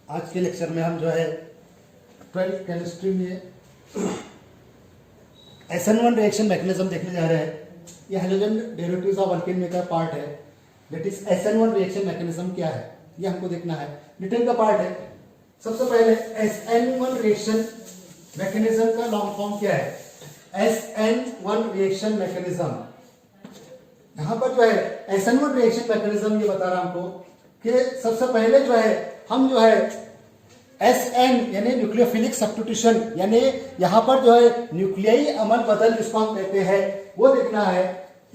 आज के लेक्चर में हम जो है 12th केमिस्ट्री में SN1 रिएक्शन मैकेनिज्म देखने जा रहे हैं। ये हाइड्रोजन डेरिवेटिव्स ऑफ अल्केन का पार्ट है। That is SN1 reaction mechanism क्या है ये हमको देखना है। डिटेल का पार्ट है। सबसे पहले SN1 रिएक्शन मैकेनिज्म का लॉन्ग फॉर्म क्या है? SN1 reaction mechanism. यहां पर जो है SN1 रिएक्शन मैकेनिज्म ये बता रहा हमको कि सबसे पहले जो है हम जो है SN यानी न्यूक्लियोफिलिक सब्स्टिट्यूशन यानी यहां पर जो है न्यूक्लियाई अमल बदल जिसको हम कहते हैं वो देखना है।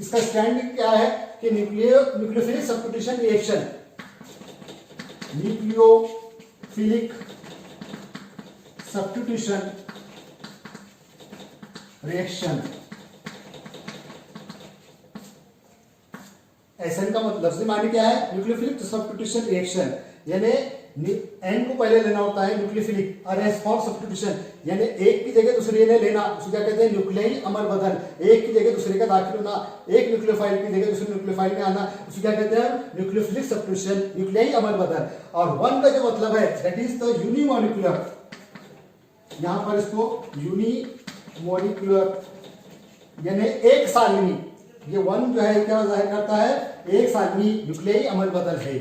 इसका स्टैंडिंग क्या है कि nucleophilic substitution reaction, nucleophilic substitution reaction. SN का मतलब लफ्ज़ी माने क्या है? न्यूक्लियोफिलिक सब्स्टिट्यूशन रिएक्शन यानी N को पहले लेना होता है न्यूक्लियोफिलिक और S फॉर सब्स्टिट्यूशन यानी एक की जगह दूसरे ने लेना, उसे क्या कहते हैं? न्यूक्लियाई अमल बदल। एक की जगह दूसरे का दाखिल होना, एक न्यूक्लियोफाइल की जगह दूसरे न्यूक्लियोफाइल में आना, उसे क्या कहते हैं? न्यूक्लियोफिलिक सब्स्टिट्यूशन, न्यूक्लियाई अमल बदल। और वन का जो मतलब है दैट इज द यूनिमोलिकुलर, यहां पर इसको यूनिमोलिकुलर यानी एक सालनी। ये वन जो है क्या जाहिर करता है? एक सालनी न्यूक्लियाई अमल बदल है।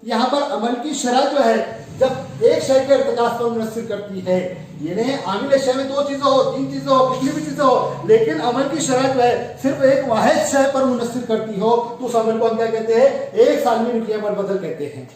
यहां पर अमल की शरह जो है जब एक शय के इर्तिकास पर मुनस्सिर करती है, यानी आमिल शय में दो चीजें हो, तीन चीजें हो, कितनी भी चीजें हो, लेकिन अमल की शरह जो है सिर्फ एक वाहिद शय पर मुनस्सिर करती हो तो उस अमल को हम क्या कहते हैं? एक सालनी न्यूक्लियाई अमल बदल कहते हैं।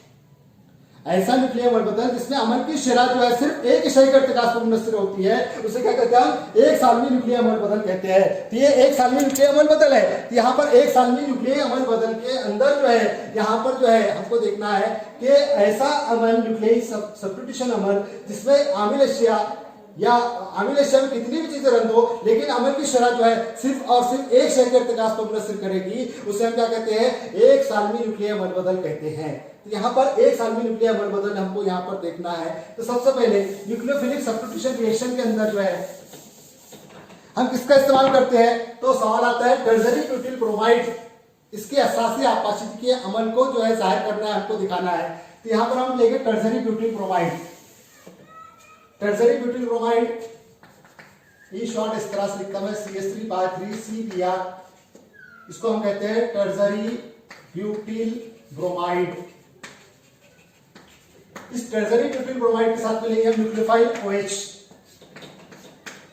ऐसा न्यूक्लियाई अमल बदल जिसमें अमल की शरह जो है सिर्फ एक शय के इर्तिकास पर मुनस्सिर होती है उसे क्या कहते हैं? हम एक सालनी न्यूक्लियाई अमल बदल कहते हैं। तो ये एक सालनी न्यूक्लियाई अमल बदल है। तो यहाँ पर एक सालनी न्यूक्लियाई अमल बदल के अंदर जो है यहाँ पर जो है हमको देखना है कि ऐसा अमल न्यूक्लियाई सब्स्टिट्यूशन अमल जिसमें आमिल अशिया या आमिल अशिया में कितनी भी चीजें रंग हो लेकिन अमल की शरह जो है सिर्फ और सिर्फ एक शय के इर्तिकास पर मुनस्सिर करेगी, उसे हम क्या कहते हैं? एक सालनी न्यूक्लियाई अमल बदल कहते हैं। तो यहाँ पर एक सालनी न्यूक्लियाई अमल बदल हमको यहाँ पर देखना है। तो सबसे पहले न्यूक्लियोफिलिक सब्स्टिट्यूशन रिएक्शन के अंदर जो है हम किसका इस्तेमाल करते हैं? तो सवाल आता है टर्शरी ब्यूटिल ब्रोमाइड। इसके असासी आपाशिकी के अमल को जो है जाहिर करना है, हमको दिखाना है। तो यहाँ पर हम लेंगे tertiary butyl bromide. Tertiary butyl bromide in short इस तरह से लिखता है CH3 इसको हम कहते हैं टर्शरी ब्यूटिल ब्रोमाइड। इस टर्शरी ब्यूटिल ब्रोमाइड के साथ में लेंगे हम न्यूक्लियोफाइल OH।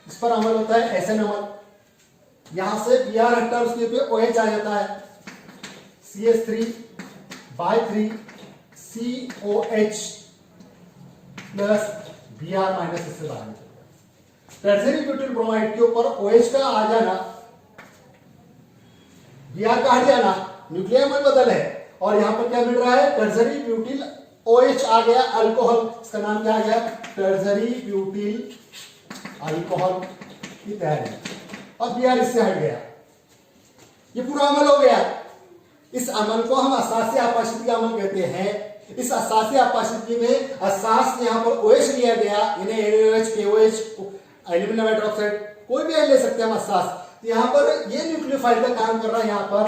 इस पर अमल होता है SN अमल। यहां से Br हटकर उसके पे OH आ जाता है CH3 COH plus Br minus इससे बाहर। टर्शरी ब्यूटिल ब्रोमाइड के ऊपर OH का आ जाना, Br का हट जाना न्यूक्लियाई अमल बदल है। और यहां पर क्या मिल रहा है? टर्शरी ब्यूटिल OH आ गया अल्कोहल। इसका नाम क्या आ गया? टर्शरी ब्यूटिल अल्कोहल की तैयारी। और Br इससे हट गया। ये पूरा अमल हो गया। इस अमल को हम असासी आपाशिकी अमल कहते हैं। इस असासी आपाशिकी में असास यहां पर OH लिया गया यानी NaOH, KOH, एल्यूमिनियम हाइड्रोक्साइड, कोई भी ले सकते हैं हम असास। तो यहां पर ये न्यूक्लियोफाइल का काम कर रहा है। यहां पर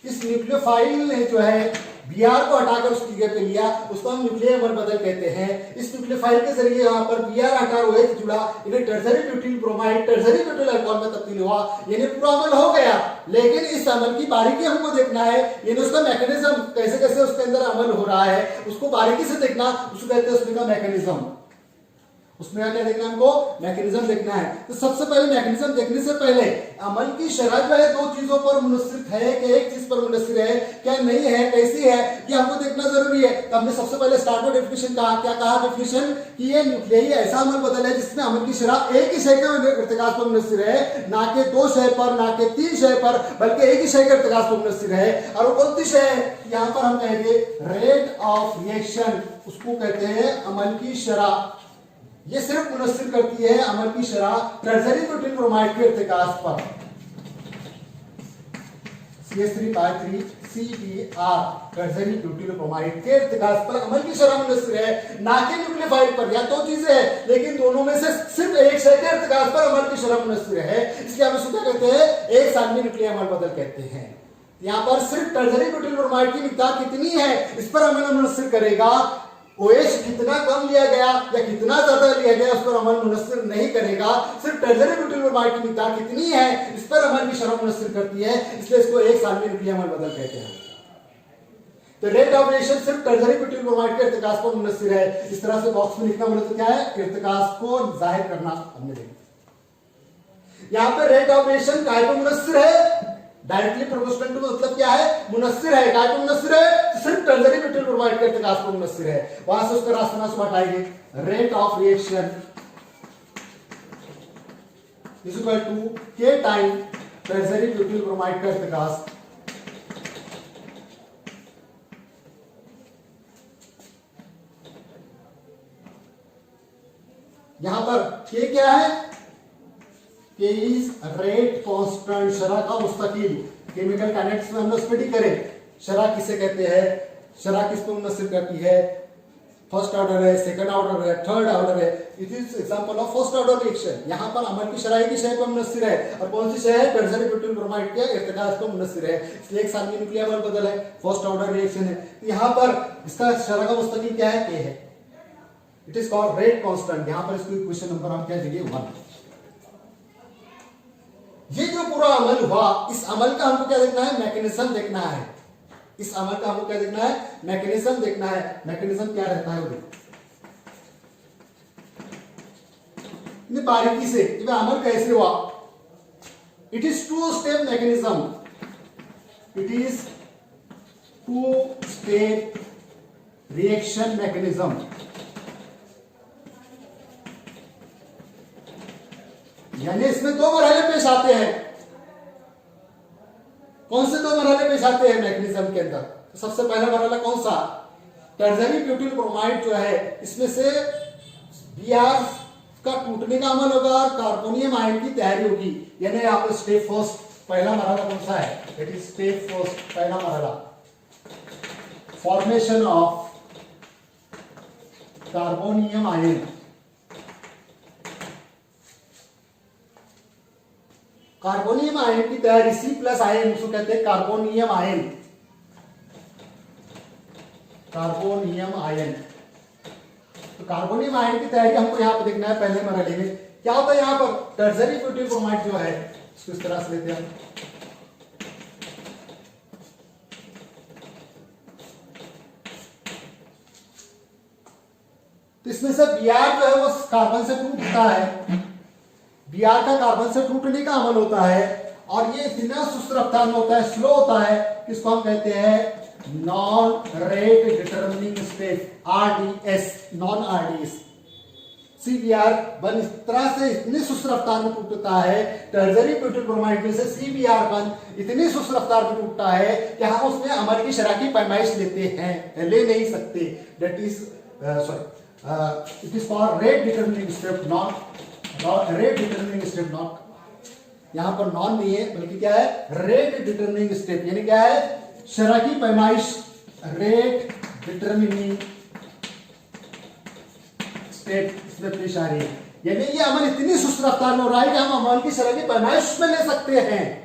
इस न्यूक्लियोफाइल ने जो है Br को हटाकर उसकी जगह पे लिया, उसको हम न्यूक्लियाई अमल बदल कहते हैं। इस न्यूक्लियोफाइल के जरिए यहाँ पर Br हटा OH जुड़ा यानी tertiary butyl bromide tertiary butyl alcohol में तब्दील हुआ, यानी पूरा अमल हो गया। लेकिन इस अमल की बारीकी हमको देखना है, यानी उसका मैकेनिज्म कैसे कैसे उसके अंदर अमल हो रहा है उसको बारीकी से देखना, उसको कहते हैं उसमें का मैकेनिज्म। उसमें क्या देखना हमको? मैकेनिज्म देखना है। तो सबसे पहले मैकेनिज्म देखने से पहले अमल की शरह जो है दो चीजों पर मुनस्सिर है कि एक चीज पर मुनस्सिर है, क्या नहीं है, कैसी है, ये हमको देखना जरूरी है। तो हमने सबसे पहले स्टार्ट में डेफिनेशन कहा, क्या कहा डेफिनेशन? कि ये न्यूक्लियाई ऐसा अमल बदल है जिसमें अमल की शरह एक ही शय के इर्तिकास पर मुनस्सिर है, ना कि दो शय पर, ना कि तीन शय पर, बल्कि एक ही शय के इर्तिकास पर मुनस्सिर है। और वो कौन सी शय है? यहाँ पर हम कहेंगे रेट ऑफ रिएक्शन। उसको कहते हैं अमल की शरह। ये सिर्फ मुनस्सिर करती है अमल की शरह टर्शरी ब्यूटिल ब्रोमाइड के इर्तिकास पर। CH3 CBr tertiary butyl bromide के इर्तिकास पर अमल की शरह मुनस्सिर है, ना कि न्यूक्लियोफाइल पर। या दो चीजें हैं लेकिन दोनों में से सिर्फ एक शय के इर्तिकास पर अमल की शरह मुनस्सिर है, इसलिए हम इसको क्या कहते हैं? एक सालनी न्यूक्लियाई अमल बदल कहते हैं। यहाँ पर सिर्फ टर्जरी ब्यूटिल ब्रोमाइड की मिकदार कितनी है इस पर अमल मुनस्सिर करेगा। OH कितना कम लिया गया या कितना ज्यादा लिया गया उस पर अमल मुनस्सिर नहीं करेगा। सिर्फ टर्जरी ब्यूटिल ब्रोमाइड की मिकदार कितनी है इस पर अमल की शरह मुनस्सिर करती है, इसलिए इसको एक साल में न्यूक्लियर अमल बदल कहते हैं। तो रेट ऑफ रिएक्शन सिर्फ टर्जरी ब्यूटिल ब्रोमाइड के इर्तिकाज पर मुनस्सिर है। इस तरह से बॉक्स में लिखना मतलब क्या है, इर्तिकाज को जाहिर करना हमने देखा। यहाँ पे रेट ऑफ रिएक्शन काय पर मुनस्सिर है, डायरेक्टली प्रोपोर्शनल टू मतलब क्या है, मुनस्सिर है। काय पर मुनस्सिर है, सिर्फ टर्जरी ब्यूटिल ब्रोमाइड के इर्तिकाज पर मुनस्सिर है। वहां से उसका रास्ता से हटाएंगे। Rate of reaction is equal to K time tertiary butyl bromide का इर्तिकाज। यहां पर के क्या है, के इज रेट कांस्टेंट, शरह का मुस्तकिल। केमिकल काइनेटिक्स में हमने स्टडी करे शरह किसे कहते हैं, शरह किस पर मुनस्सिर करती है, फर्स्ट ऑर्डर है, सेकंड ऑर्डर है, थर्ड ऑर्डर है। It is example of first order reaction. यहां पर अमल की शरह की शय पर मुनस्सिर है, और कौन सी शय है, टर्जरी ब्यूटिल ब्रोमाइड के इर्तिकाज पर मुनस्सिर है, इसलिए एक साल में न्यूक्लियर अमल बदल है, फर्स्ट ऑर्डर रिएक्शन है। यहां पर इसका शरह का मुस्तकिल क्या है, के है। It is called rate constant. यहां पर इसको क्वेश्चन नंबर हम क्या देंगे 1। ये जो पूरा अमल हुआ, इस अमल का हमको क्या देखना है, मैकेनिज्म देखना है। इस अमल का हमको क्या देखना है, मैकेनिज्म देखना है। मैकेनिज्म क्या रहता है वो बारीकी से ये अमल कैसे हुआ। It is 2 step mechanism, it is 2 step reaction mechanism. यानी इसमें 2 मरहले पेश आते हैं। कौन से 2 मरहले पेश आते हैं मैकेनिज्म के अंदर, तो सबसे पहला मरहला कौन सा, टर्जरी ब्यूटिल ब्रोमाइड जो है इसमें से Br का टूटने का अमल होगा और कार्बोनियम आयन की तैयारी होगी। यानी यहाँ पर स्टेप फर्स्ट, पहला मरहला कौन सा है, इट इज स्टेप फर्स्ट, पहला मरहला formation of carbonium ion. Carbonium ion की तैयारी, C+ आयन उसको कहते हैं कार्बोनियम आयन। कार्बोनियम आयन, तो कार्बोनियम आयन की तैयारी हमको यहां पे देखना है पहले मरहले में। क्या होता है यहां पर, टर्जरी ब्यूटिल ब्रोमाइड जो है इसको इस तरह से लेते हैं। तो इसमें से Br जो है वो कार्बन से टूटता है, Br का कार्बन से टूटने का अमल होता है, और ये इतना सुस्त रफ्तार में होता है, स्लो होता है, किसको हम कहते हैं non rate determining step, RDS, non RDS। CBr1 इस तरह से इतनी सुस्त रफ्तार में टूटता है, टर्जरी ब्यूटिल ब्रोमाइड में से CBr1 इतनी सुस्त रफ्तार में टूटता है कि हम उसमें अमल की शरह की पैमाइश लेते हैं, ले नहीं सकते। That is it is for rate determining step, not rate determining step, not यहां पर नॉन नहीं है बल्कि क्या है, रेट डिटरमिनिंग स्टेप। यानी क्या है, शरह की पैमाइश, रेट डिटरमिनिंग स्टेप इसमें पेश आ रही है। यानी ये अमल इतनी सुस्त रफ्तार में हो रहा है कि हम अमल की शरह की पैमाइश में ले सकते हैं।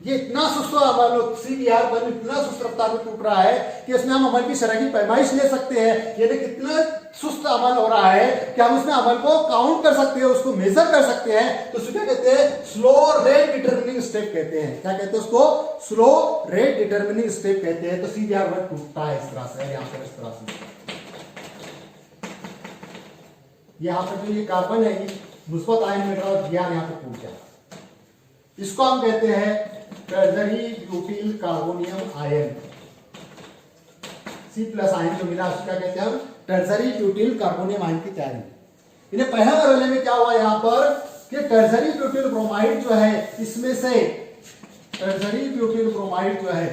ये इतना सुस्त अमल, CBr1 इतना सुस्त रफ्तार में टूट रहा है कि उसमें हम अमल की शरह की पैमाइश ले सकते हैं। यानी कितना सुस्त अमल हो रहा है कि हम उसमें अमल को काउंट कर सकते हैं, उसको मेजर कर सकते हैं। तो उसको क्या कहते हैं, स्लो रेट डिटरमिनिंग स्टेप कहते हैं। क्या कहते हैं उसको, स्लो रेट डिटरमिनिंग स्टेप कहते हैं। तो CBr1 टूटता है इस तरह से, यहाँ पर इस तरह से। यहाँ पर जो ये कार्बन है ये मुस्बत आयन में और Br यहाँ पे टूट गया, इसको हम कहते हैं टर्जरी butyl carbonium ion. C+ ion जो मिला उसको क्या कहते हैं, टर्जरी ब्यूटिल कार्बोनियम आयन की तैयारी। इन्हें पहले मरहले में क्या हुआ यहाँ पर कि टर्जरी ब्यूटिल ब्रोमाइड जो है इसमें से, टर्जरी ब्यूटिल ब्रोमाइड जो है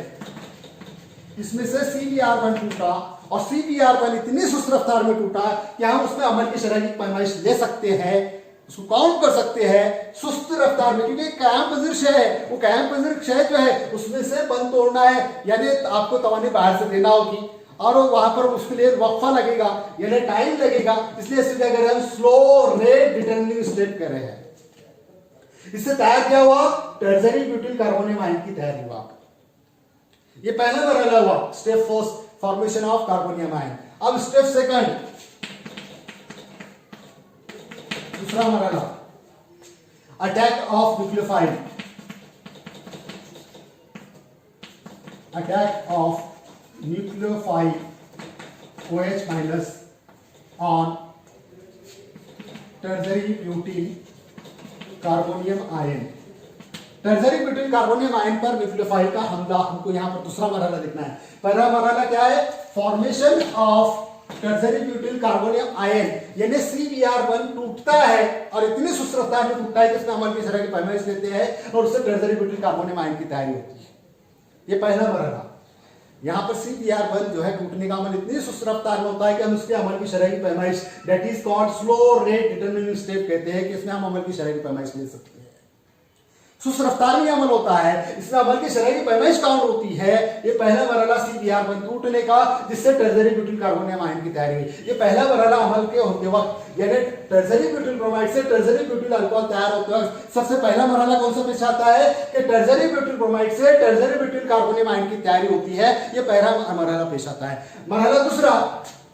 इसमें से CBr1 टूटा, और CBr1 इतनी सुस्त रफ्तार में टूटा कि हम उसमें अमल की शरह की पैमाइश ले सकते हैं, उसको काउंट कर सकते हैं सुस्त रफ्तार में। क्योंकि कायम पजीर शय है, वो कायम पजीर शय जो है उसमें से बंद तोड़ना है, यानी आपको तवानी बाहर से देना होगी, और वहां पर उसके लिए वक्फा लगेगा, यानी टाइम लगेगा। इसलिए इसे क्या कर रहे हैं हम, स्लो रेट डिटरमिनिंग स्टेप कर रहे हैं। इससे तैयार क्या हुआ, टर्जरी ब्यूटिल कार्बोनियम आयन की तैयारी हुआ। ये पहला मरहला हुआ, step first formation of carbonium ion. अब स्टेप सेकंड, दूसरा मरहला, attack of nucleophile, attack of nucleophile OH minus on tertiary butyl carbonium ion. Tertiary butyl carbonium ion पर न्यूक्लियोफाइल का हमला, हमको यहां पर दूसरा मरहला देखना है। पहला मरहला क्या है, formation of टर्जरी butyl carbonium ion, यानी CBr1 टूटता है और इतनी सुस्त रफ्तार में टूटता है कि इसमें अम्ल की शरह की पैमाइश देते हैं और उससे टर्जरी ब्यूटिल कार्बोनियम आयन की तैयारी होती है। ये पहला मरहला। यहां पर CBr1 जो है टूटने का अमल इतनी सुस्त रफ्तार में होता है कि हम उसके अमल की शरह की पैमाइश, that is called slow rate determining step कहते हैं, कि इसमें हम अमल की शरह की पैमाइश ले सकते हैं। सुस्त रफ्तार में अमल होता है, इसमें अमल की शरह की पैमाइश काउंट होती है। ये पहला मरहला CBr1 टूटने का, जिससे टर्जरी ब्यूटिल कार्बोनियम आयन की तैयारी हुई। ये पहला मरहला अमल के होते वक्त, यानी टर्जरी ब्यूटिल ब्रोमाइड से टर्जरी ब्यूटिल अल्कोहल तैयार होते वक्त सबसे पहला मरहला कौन सा पेश आता है कि टर्जरी ब्यूटिल ब्रोमाइड से टर्जरी ब्यूटिल कार्बोनियम आयन की तैयारी होती है। ये पहला मरहला पेश आता है। मरहला दूसरा,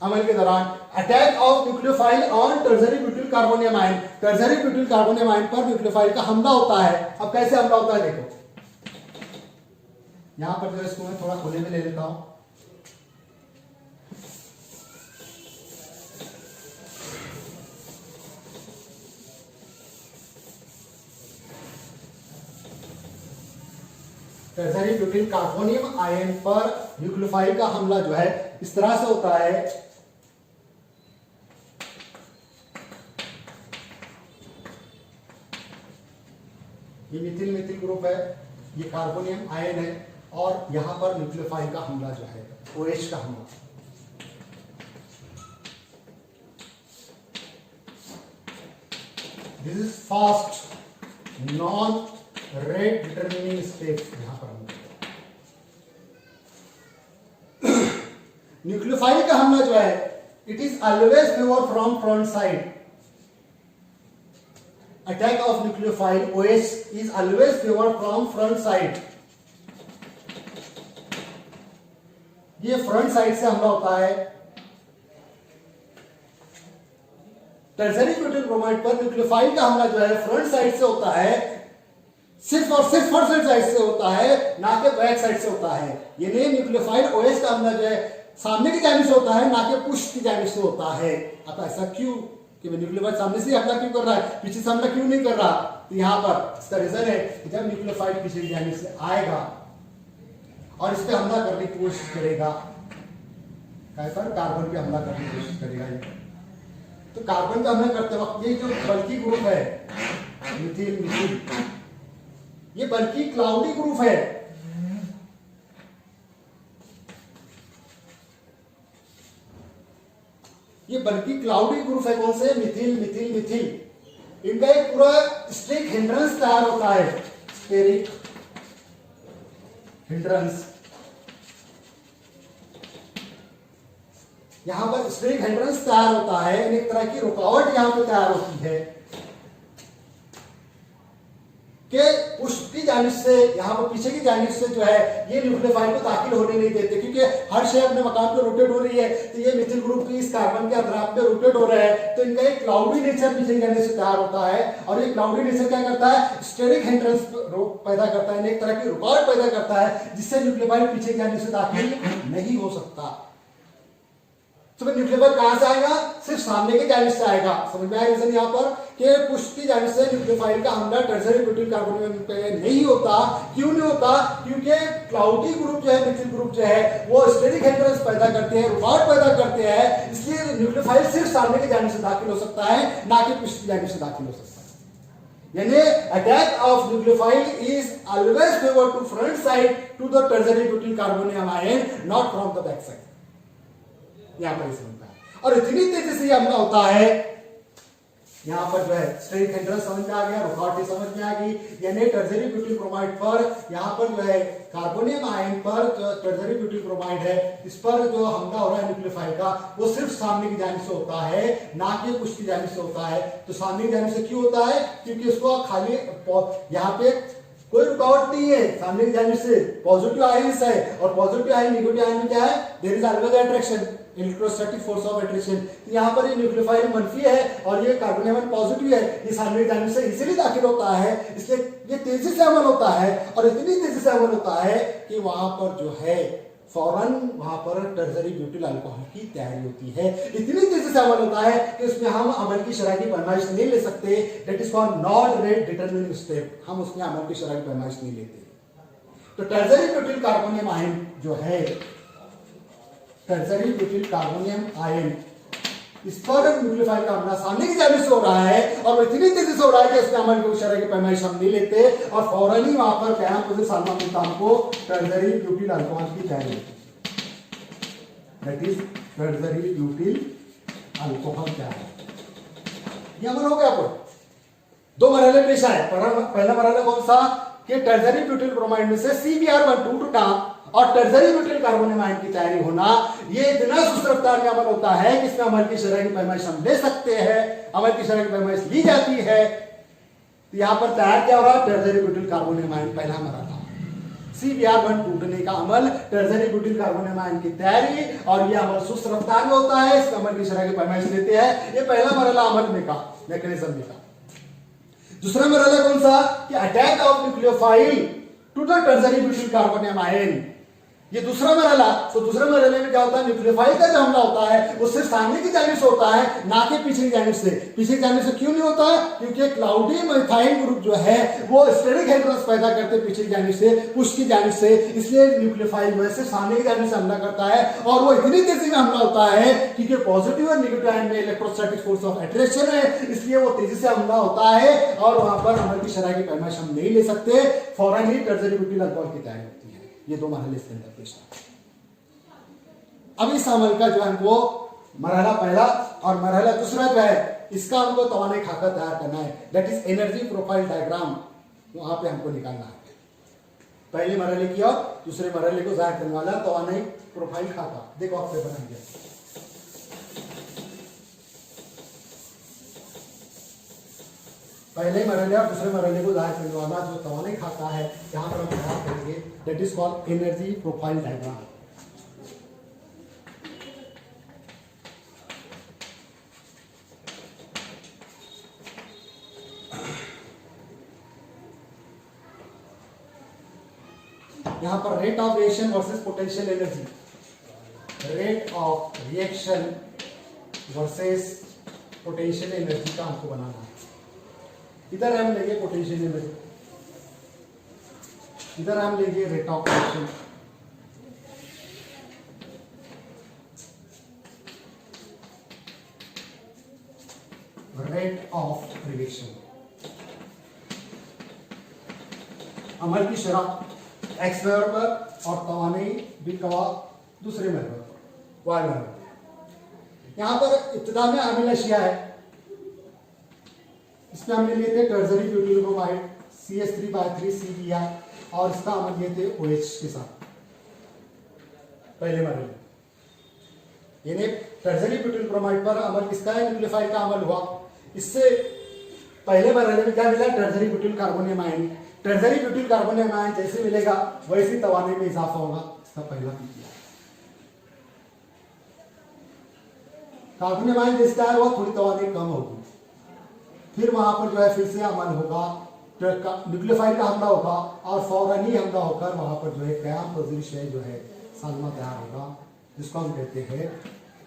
अमल के दौरान attack of nucleophile on tertiary butyl carbonium ion, tertiary butyl carbonium ion पर न्यूक्लियोफाइल का हमला होता है। अब कैसे हमला होता है देखो, यहां पर जो इसको मैं थोड़ा खुले में ले लेता हूं। टर्जरी ब्यूटिल कार्बोनियम आयन पर न्यूक्लियोफाइल का हमला जो है इस तरह से होता है, ये मिथिल मिथिल ग्रुप है, ये कार्बोनियम आयन है और यहां पर न्यूक्लियोफाइल का हमला जो है OH का हमला। This is fast non rate determining step. यहां पर न्यूक्लियोफाइल का हमला जो है it is always favour from front side. Attack of nucleophile OH is always favored from front side। ये फ्रंट साइड से हमला होता है। टर्जरी ब्यूटिल ब्रोमाइड पर न्यूक्लियोफाइल का हमला जो है फ्रंट साइड से होता है, सिर्फ और सिर्फ फ्रंट साइड से होता है, ना कि बैक साइड से होता है। यानी न्यूक्लियोफाइल OH का हमला जो है सामने की जानिब से होता है, ना कि पुष्ट की जानिब से होता है। अब ऐसा क्यों कि न्यूक्लियोफाइल सामने से हमला क्यों कर रहा है, पीछे से हमला क्यों नहीं कर रहा? तो यहां पर इसका रीजन है कि जब न्यूक्लियोफाइल पीछे की जानिब से आएगा और इस पे हमला करने की कोशिश करेगा, कार्बन पे हमला करने की कोशिश करेगा, तो कार्बन पे हमला करते वक्त ये जो बल्कि ग्रुप है मिथिल मिथिल, ये बल्कि क्लाउडी ग्रुप है। ये बल्कि क्लाउडी ग्रुप है, कौन से? मिथिल मिथिल मिथिल। इनका एक पूरा स्टेरिक हिंड्रेंस तैयार होता है, स्टेरिक हिंड्रेंस। यहां पर स्टेरिक हिंड्रेंस तैयार होता है, एक तरह की रुकावट यहां पर तैयार होती है कि पुष्ट की जानिब से, यहां पर पीछे की जानिब से जो है ये न्यूक्लियोफाइल को दाखिल होने नहीं देते, क्योंकि हर शय अपने मकाम पे रोटेट हो रही है। तो ये मिथिल ग्रुप की इस कार्बन के अतराफ पे रोटेट हो रहा है, तो इनका एक क्लाउडी नेचर पीछे की जानिब से तैयार होता है। और ये क्लाउडी नेचर क्या करता है? स्टेरिक हिंड्रेंस पैदा करता है, एक तरह की रुकावट पैदा करता है, जिससे न्यूक्लियोफाइल पीछे की जानिब से दाखिल नहीं हो सकता। तो न्यूक्लियोफाइल कहां से आएगा? सिर्फ सामने की जानिब से आएगा। समझ में आया रीजन यहाँ पर कि पुष्ट की जानिब से न्यूक्लियोफाइल का हमला टर्जरी ब्यूटिल कार्बोनियम पे नहीं होता। क्यों नहीं होता? क्योंकि क्लाउडी ग्रुप जो है, मिथिल ग्रुप जो है, वो स्टेरिक हिंड्रेंस पैदा करते हैं, रुकावट पैदा करते हैं, इसलिए न्यूक्लियोफाइल सिर्फ सामने की जानिब से दाखिल हो सकता है, ना कि पुष्ट की जानिब से दाखिल हो सकता है। यानी attack of nucleophile is always favour to front side to the tertiary butyl carbonium ion, not from the back side. यहां पर समझता है, और इतनी तेजी से हमला होता है। यहां पर जो है स्टेरिक हिंड्रेंस समझ में आ गया, रुकावट समझ में आ गई। यानी टर्जरी ब्यूटिल ब्रोमाइड पर, यहां पर जो है कार्बोनियम आयन पर जो टर्जरी ब्यूटिल ब्रोमाइड है, इस पर जो हमला हो रहा है न्यूक्लियोफाइल का, वो सिर्फ सामने की जानिब से होता है, ना कि पुष्ट की जानिब से होता है। तो सामने की जानिब से क्यों होता है? क्योंकि उसको खाली यहां पे कोई रुकावट नहीं है सामने की जानिब से, पॉजिटिव आयंस है और पॉजिटिव आयन नेगेटिव आयन में क्या है, there is always attraction, electrostatic force of attraction. यहाँ पर ये न्यूक्लियोफाइल मंफी है और ये कार्बन आयन पॉजिटिव है, ये सामने की जानिब से इजीली दाखिल होता है, इसलिए ये तेजी से अमल होता है और इतनी तेजी से अमल होता है कि वहां पर जो है फौरन वहां पर टर्शरी ब्यूटिल अल्कोहल की तैयारी होती है। इतनी तेजी से अमल होता है कि उसमें हम अमल की शरह की पैमाइश नहीं ले सकते, that is called not rate determining step, हम उसमें अमल की शरह की पैमाइश नहीं लेते। तो टर्शरी ब्यूटिल कार्बोनियम आयन जो है, टर्शरी ब्यूटिल कार्बोनियम आयन, इस पर न्यूक्लियोफाइल का हमला सामने की जानिब से हो रहा है और वो इतनी तेजी से हो रहा है कि उसमें अमल की शरह की पैमाइश हम नहीं लेते और फौरन ही वहां पर क्या है सालमा मुल्तान को टर्शरी ब्यूटिल अल्कोहल की तैयारी होती है, that is tertiary butyl alcohol क्या है, ये अमल हो गया। पर दो मरहले पेश आए, पहला मरहला कौन सा कि टर्शरी ब्यूटिल ब्रोमाइड में से CBr12 टूटना और टर्शरी ब्यूटिल कार्बोनियम आयन की तैयारी होना, ये इतना सुस्त रफ्तार में अमल होता है कि इसमें अमल की शरह की पैमाइश हम ले सकते हैं, अमल की शरह की पैमाइश ली जाती है। तो यहां पर तैयार क्या हो रहा है, टर्शरी ब्यूटिल कार्बोनियम आयन पहला मरहला, CBr1 टूटने का अमल, टर्शरी ब्यूटिल कार्बोनियम आयन की तैयारी, और ये अमल सुस्त रफ्तार में होता है, इसमें अमल की शरह की पैमाइश लेते हैं। ये पहला मरहला अमल में का मैकेनिज्म में का। दूसरा मरहला कौन सा कि attack of nucleophile to the tertiary butyl carbonium ion, ये दूसरा मरहला। तो दूसरे मरहले में क्या होता है, न्यूक्लियोफाइल का जो हमला होता है वो सिर्फ सामने की जानिब से होता है, ना कि पीछे की जानिब से। पीछे की जानिब से क्यों नहीं होता है, क्योंकि क्लाउडी मिथाइल ग्रुप जो है वो स्टेरिक हाइड्रोजन पैदा करते हैं पीछे की जानिब से, पुश की जानिब से, इसलिए न्यूक्लियोफाइल जो है सिर्फ सामने की जानिब से हमला करता है और वो इतनी तेजी में हमला होता है क्योंकि पॉजिटिव और नेगेटिव आयन में इलेक्ट्रोस्टैटिक फोर्स ऑफ अट्रैक्शन है, इसलिए वो तेजी से हमला होता है और वहां पर अमल की शरह की पैमाइश हम नहीं ले सकते, फौरन ही टर्शरी ब्यूटिल अल्कोहल की तैयारी होती है। ये दो मरहले इसके अंदर पेश आए। अब इस अमल का जो है वो मरहला पहला और मरहला दूसरा जो है, इसका हमको तवाने खाका तैयार करना है, that is energy profile diagram, वहां पे हमको निकालना है। पहले मरहले की और दूसरे मरहले को जाहिर करने वाला तवाने प्रोफाइल खाका, देखो आप पेपर बन गया। पहले मरहले और दूसरे मरहले को जाहिर करने वाला जो तवाने खाका है, यहां पर हम तैयार करेंगे, that is called energy profile diagram. यहां पर rate of reaction versus potential energy, rate of reaction versus potential energy का हमको बनाना है। इधर हम लेंगे पोटेंशियल एनर्जी, इधर हम लेंगे rate of reaction, rate of reaction, अमल की शरह एक्स महवर पर और तवानी बी कवा दूसरे महवर पर, वाई महवर पर। यहां पर इब्तिदा में आमिल अशिया है, इसमें हमने लिए थे टर्शरी ब्यूटिल ब्रोमाइड CH3/3 लिया और इसका अमल लिए थे OH के साथ पहले मरहले। यानी टर्शरी ब्यूटिल ब्रोमाइड पर अमल किसका है, न्यूक्लियोफाइल का अमल हुआ। इससे पहले मरहले में क्या मिला, tertiary butyl carbonium ion. Tertiary butyl carbonium ion जैसे मिलेगा वैसे तवाने में इजाफा होगा, इसका पहला पीछे कार्बोनियम आयन जैसे तैयार हुआ थोड़ी तवाने कम होगी, फिर वहां पर जो है फिर से अमल होगा, न्यूक्लियोफाइल का हमला होगा और फौरन ही हमला होकर वहां पर जो है कयाम पजीर शय जो है सालमा तैयार होगा, जिसको हम कहते हैं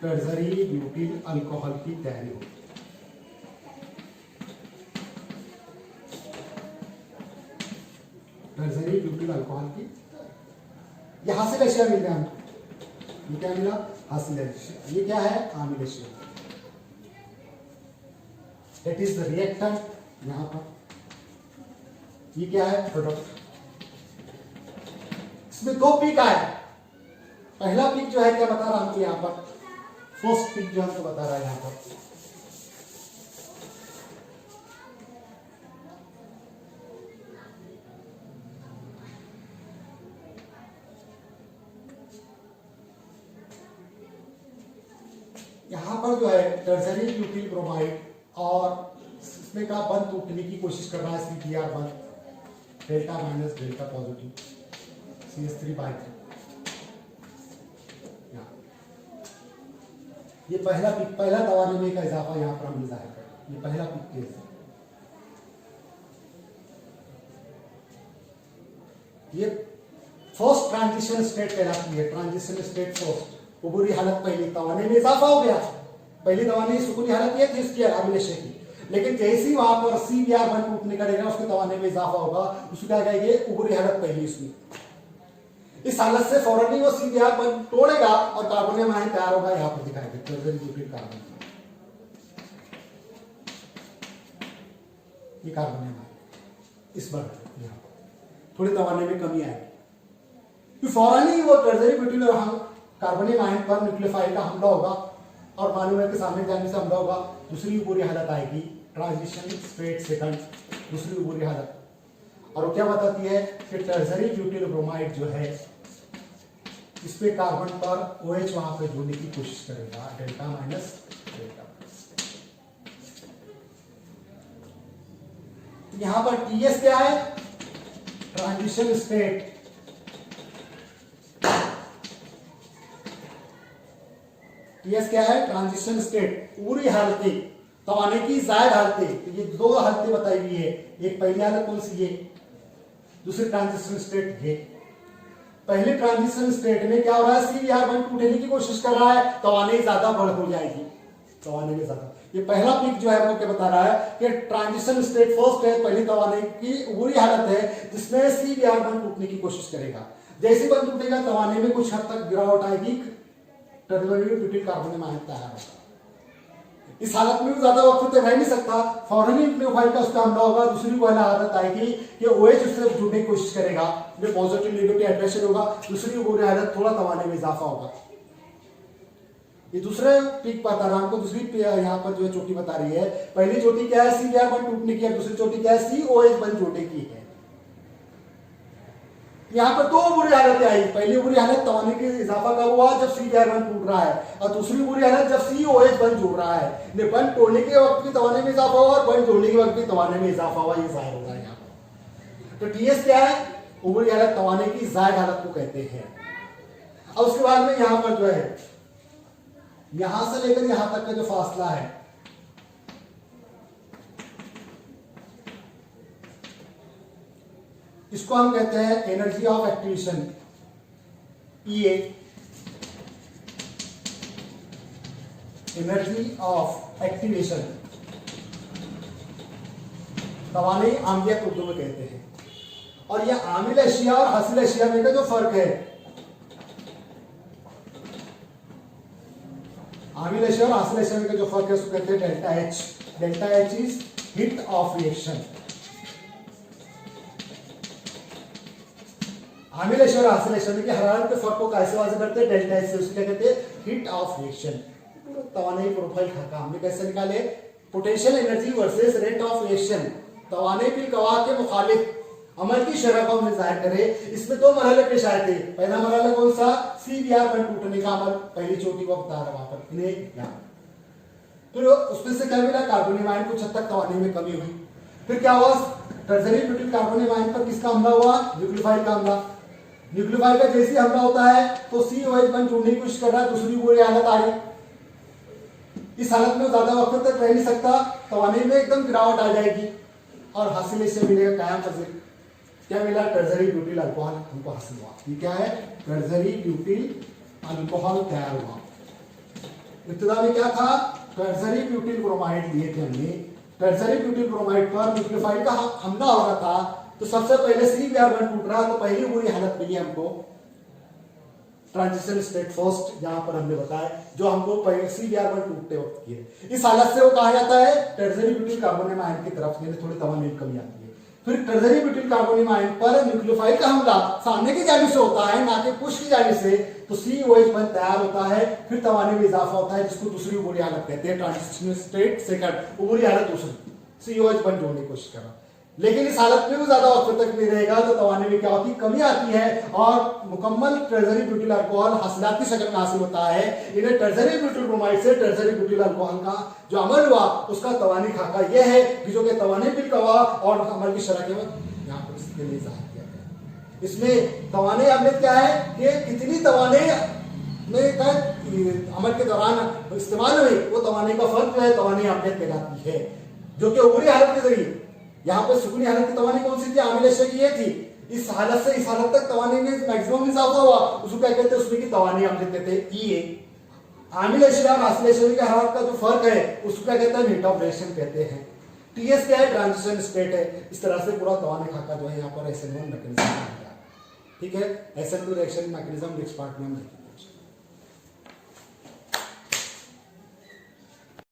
टर्शरी ब्यूटिल अल्कोहल की तैयारी होगी। टर्शरी ब्यूटिल अल्कोहल की, ये हासिल अशिया मिल गया हमको, ये क्या मिला, हासिल अशिया। ये क्या है, आमिल अशिया, दैट इज द रिएक्टेंट। यहां पर ये क्या है, प्रोडक्ट। इसमें दो पीक आए, पहला पीक जो है क्या बता रहा हमको यहां पर, फर्स्ट पीक जो हमको बता रहा है यहां पर, यहां पर जो है टर्शरी ब्यूटिल ब्रोमाइड और इसमें का बंद टूटने की कोशिश कर रहा है CBr1, delta minus delta positive CH3/3। ये पहला पिक, पहला तवाने में का इजाफा यहाँ पर हमने जाहिर कर, ये पहला पिक केस है। ये फर्स्ट ट्रांजिशन स्टेट कहलाती है, ट्रांजिशन स्टेट फर्स्ट। उबूरी हालत पहली तवाने में इजाफा हो गया, पहली तवाने सुकूनी हालत ये थी इसकी अभिलेशे की, लेकिन जैसे ही वहां पर CBr1 टूटने का रहेगा उसके तवाने में इजाफा होगा, उसको क्या कहेंगे उबूरी हालत पहली इसमें। इस हालत से फौरन ही वो CBr1 तोड़ेगा और कार्बोनियम आयन तैयार होगा, यहाँ पर दिखाएंगे कार्बन, ये कार्बोनियम आयन इस बार यहाँ पर थोड़े तवाने में कमी आएगी, फौरन ही वो टर्जरी ब्यूटिल और कार्बोनियम आयन पर न्यूक्लियोफाइल का हमला होगा और मानव के सामने जाने से हमला होगा। दूसरी बुरी हालत आएगी ट्रांजिशन स्टेट सेकंड, दूसरी बुरी हालत, और वो क्या बताती है कि टर्जरी ब्यूटिल ब्रोमाइड जो है इस पे कार्बन पर OH वहां पे जोड़ने की कोशिश करेगा, डेल्टा माइनस डेल्टा। यहां पर TS क्या है, ट्रांजिशन स्टेट, TS क्या है, ट्रांजिशन स्टेट, पूरी हालतें, तवाने की जायद हालतें। तो ये दो हालतें बताई हुई है, एक पहली हालत कौन सी है, दूसरी ट्रांजिशन स्टेट है। पहले ट्रांजिशन स्टेट में क्या हो रहा है, CBr1 टूटने की कोशिश कर रहा है, तवाने ज्यादा बढ़ हो जाएगी, तवाने में ज्यादा। ये पहला पिक जो है वो क्या बता रहा है कि ट्रांजिशन स्टेट फर्स्ट है, पहली तवाने की बुरी हालत है जिसमें CBr1 टूटने की कोशिश करेगा। जैसे बंद टूटेगा तवाने में कुछ हद तक गिरावट आएगी, टर्जरी ब्यूटिल कार्बोनियम आयन तैयार होगा। इस हालत में भी ज्यादा वक्त तक रह नहीं सकता, फौरन ही न्यूक्लियोफाइल का उसका हमला होगा। दूसरी वाला हालत आएगी कि OH उससे जुड़ने की कोशिश करेगा, में पॉजिटिव नेगेटिव अट्रैक्शन होगा। दूसरी बुरी हालत थोड़ा तवाने में इजाफा होगा। ये दूसरे पीक बता रहा हमको, दूसरी यहाँ पर जो है चोटी बता रही है। पहली चोटी क्या है, CBr1 टूटने की है, दूसरी चोटी क्या है, COH1 जोड़ने की है। यहाँ पर दो बुरी हालतें आई, पहली बुरी हालत तवाने के इजाफा कब हुआ, जब CBr1 टूट रहा है, और दूसरी बुरी हालत जब COH1 जोड़ रहा है। बंद तोड़ने के वक्त भी तवाने में इजाफा हुआ और बंद जोड़ने के वक्त भी तवाने में इजाफा हुआ, ये जाहिर होगा यहाँ पर। तो TS क्या है, बुरी हालत तवाने की जायद हालत को कहते हैं। और उसके बाद में यहाँ पर जो है, यहां से लेकर यहां तक का जो फासला है, इसको हम कहते हैं energy of activation, EA, energy of activation, तवाने आम्लीयक उर्दू में कहते हैं। और यह आमिल एशिया और हासिल एशिया में का जो फर्क है, आमिल एशिया और हासिल एशिया में का जो फर्क है उसको कहते हैं delta H। Delta H is hit of reaction. Aamil Asia और हासिल एशिया में हरारत के फर्क को कैसे वाज़ेह करते हैं, डेल्टा H से, उसको क्या कहते हैं, हिट ऑफ रिएक्शन। तवाने प्रोफाइल खाका हमने कैसे निकाले, potential energy versus rate of reaction, तवाने की गवाह के मुखालिफ अमल की शरह को हमने जाहिर करे। इसमें दो मरहले पेश आए थे। पहला मरहला कौन सा, CBr1 टूटने का अमल, पहली चोटी को बता रहा वहां पर इन्हें, फिर उसमें से क्या मिला, कार्बोनियम आयन कुछ हद तक तवाने में कमी हुई। फिर क्या हुआ, टर्जरी ब्यूटिल कार्बोनियम आयन पर किसका हमला हुआ, न्यूक्लियोफाइल का हमला। न्यूक्लियोफाइल का जैसे हमला होता है तो COH1 जोड़ने की कोशिश कर रहा है, दूसरी बुरी हालत आ गई। इस हालत में ज्यादा वक्त तक रह नहीं सकता, तवाने में एकदम गिरावट आ जाएगी और हासिल से मिलेगा कायम फजील। क्या मिला, टर्जरी ब्यूटिल अल्कोहल हमको हासिल हुआ। ये क्या है, टर्जरी ब्यूटिल अल्कोहल तैयार हुआ। इब्तिदा में क्या था, टर्जरी ब्यूटिल ब्रोमाइड लिए थे हमने। टर्जरी ब्यूटिल ब्रोमाइड पर न्यूक्लियोफाइल का हमला हो रहा था, तो सबसे पहले CBr1 टूट रहा, तो पहली बुरी हालत मिली हमको ट्रांजिशन स्टेट फर्स्ट, जहां पर हमने बताया जो हमको CBr1 टूटते वक्त की है। इस हालत से वो कहा जाता है टर्जरी ब्यूटिल कार्बोनियम आयन की तरफ, थोड़ी तवाने में कमी आती है। फिर टर्जरी ब्यूटिल कार्बोनियम आयन पर न्यूक्लियोफाइल का हमला सामने की जानिब से होता है, ना कि पुश की जानिब से, तो COH1 तैयार होता है, फिर तवाने में इजाफा होता है, जिसको दूसरी बुरी हालत कहते हैं, ट्रांजिशन स्टेट सेकंड। बुरी हालत दूसरी, COH1 जोड़ने की कोशिश करा, लेकिन इस हालत में भी ज्यादा वक्त तक नहीं रहेगा, तो तवाने में क्या होती है, कमी आती है और मुकम्मल टर्जरी ब्यूटिल अल्कोहल हासिलाती शक्ल में हासिल होता है। इन्हें टर्जरी ब्यूटिल ब्रोमाइड से टर्जरी ब्यूटिल अल्कोहल का जो अमल हुआ उसका तवानी खाका यह है कि जो कि तवाने बिल गवाह और अमल की शरह के वक्त यहाँ उसके लिए जाहिर किया गया। इसमें तवाने अमलियत क्या है कि कितनी तवाने में का अमल के दौरान इस्तेमाल हुई, वो तवाने का फर्क जो है तवाने अमलियत कहलाती है, जो कि उमरी हालत के जरिए। यहाँ पे सुकूनी हालत की तवानी कौन सी थी? आमिल अशया की ये थी। इस हालत से इस हालत तक तवानी में मैक्सिमम इजाफा हुआ, उसको क्या कहते हैं? उसमें की तवानी अमलियत कहते हैं ई ए। आमिल अशया और हासिल अशया के हालत का जो फर्क है उसको क्या कहते हैं? हीट ऑफ रिएक्शन कहते हैं। टीएस क्या है? ट्रांजिशन स्टेट है। इस तरह से पूरा तवाने खाका जो है यहाँ पर SN1 मैकेनिज्म है। ठीक है, SN2 reaction mechanism next part में हम देखेंगे।